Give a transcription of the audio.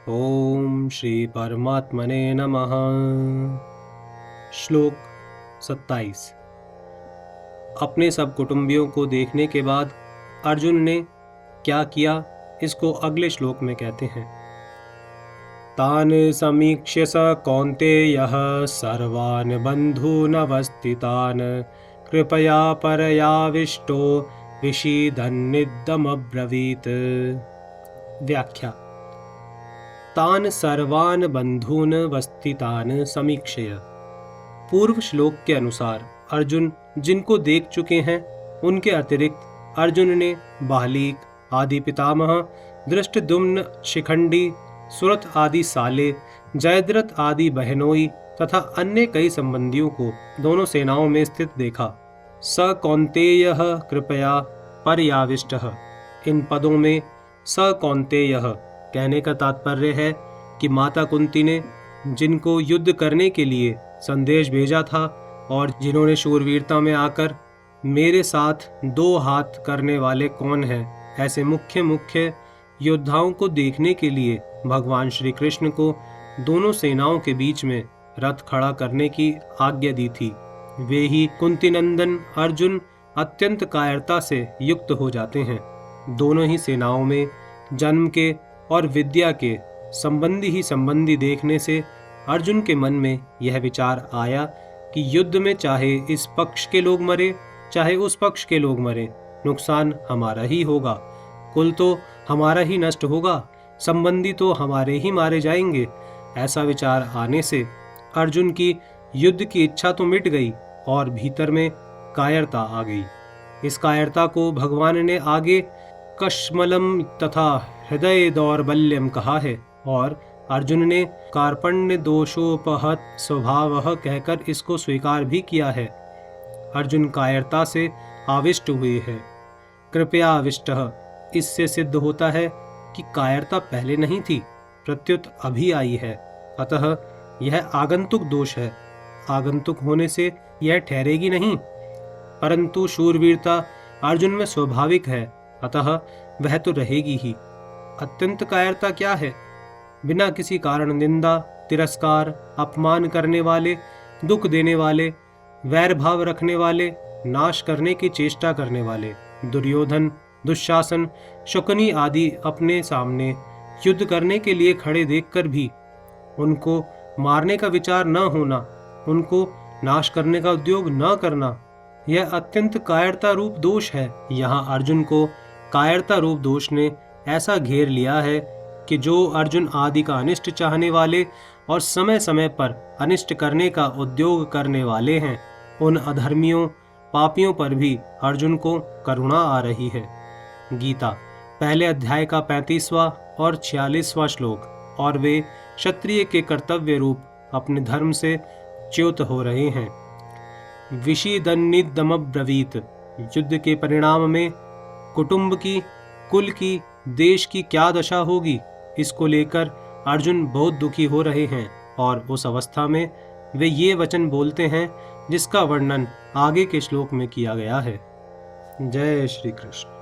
ओम श्री परमात्मने नमः। श्लोक 27। अपने सब कुटुंबियों को देखने के बाद अर्जुन ने क्या किया, इसको अगले श्लोक में कहते हैं। तान समीक्ष्य स कौन्तेयः सर्वान् बन्धूनवस्थितान् कृपया परयाविष्टो विषीदन्निदमब्रवीत्। व्याख्या। तान सर्वान् बंधून वस्थितान समीक्षय। पूर्व श्लोक के अनुसार अर्जुन जिनको देख चुके हैं उनके अतिरिक्त अर्जुन ने बालीक आदि पितामह, धृष्टद्युम्न, शिखंडी, सुरथ आदि साले, जयद्रथ आदि बहनोई तथा अन्य कई संबंधियों को दोनों सेनाओं में स्थित देखा। स कौन्तेयः कृपया पर्याविष्टः। इन पदों में स कौन्तेयः कहने का तात्पर्य है कि माता कुंती ने जिनको युद्ध करने के लिए संदेश भेजा था और जिन्होंने शूरवीरता में आकर मेरे साथ दो हाथ करने वाले कौन हैं, ऐसे मुख्य मुख्य योद्धाओं को देखने के लिए भगवान श्री कृष्ण को दोनों सेनाओं के बीच में रथ खड़ा करने की आज्ञा दी थी। वे ही कुंती नंदन अर्जुन अत्यंत कायरता से युक्त हो जाते हैं। दोनों ही सेनाओं में जन्म के और विद्या के संबंधी ही संबंधी देखने से अर्जुन के मन में यह विचार आया कि युद्ध में चाहे इस पक्ष के लोग मरे चाहे उस पक्ष के लोग मरे, नुकसान हमारा ही होगा। कुल तो हमारा ही नष्ट होगा, संबंधी तो हमारे ही मारे जाएंगे। ऐसा विचार आने से अर्जुन की युद्ध की इच्छा तो मिट गई और भीतर में कायरता आ गई। इस कायरता को भगवान ने आगे कश्मलम तथा हृदय दौर्बल्यम कहा है और अर्जुन ने कार्पण्य दोषोपहत स्वभावः कहकर इसको स्वीकार भी किया है। अर्जुन कायरता से आविष्ट हुए हैं। कृपया आविष्टः, इससे सिद्ध होता है कि कायरता पहले नहीं थी, प्रत्युत अभी आई है। अतः यह आगंतुक दोष है। आगंतुक होने से यह ठहरेगी नहीं, परंतु शूरवीरता अर्जुन में स्वाभाविक है, अतः वह तो रहेगी ही। अत्यंत कायरता क्या है? बिना किसी कारण निंदा, तिरस्कार, अपमान करने वाले, दुख देने वाले, वैर भाव रखने वाले, नाश करने की चेष्टा करने वाले दुर्योधन, दुशासन, शकुनी आदि अपने सामने युद्ध करने के लिए खड़े देखकर भी उनको मारने का विचार न होना, उनको नाश करने का उद्योग न करना, यह अत्यंत कायरता रूप दोष है। यहाँ अर्जुन को कायरता रूप दोष ने ऐसा घेर लिया है कि जो अर्जुन आदि का अनिष्ट चाहने वाले और समय समय पर अनिष्ट करने का उद्योग करने वाले हैं, उन अधर्मियों पापियों पर भी अर्जुन को करुणा आ रही है। गीता पहले अध्याय का 35वां और 46वां श्लोक। और वे क्षत्रिय के कर्तव्य रूप अपने धर्म से च्युत हो रहे हैं। विषीदन्निदमब्रवीत। युद्ध के परिणाम में कुटुंब की, कुल की, देश की क्या दशा होगी, इसको लेकर अर्जुन बहुत दुखी हो रहे हैं और उस अवस्था में वे ये वचन बोलते हैं जिसका वर्णन आगे के श्लोक में किया गया है। जय श्री कृष्ण।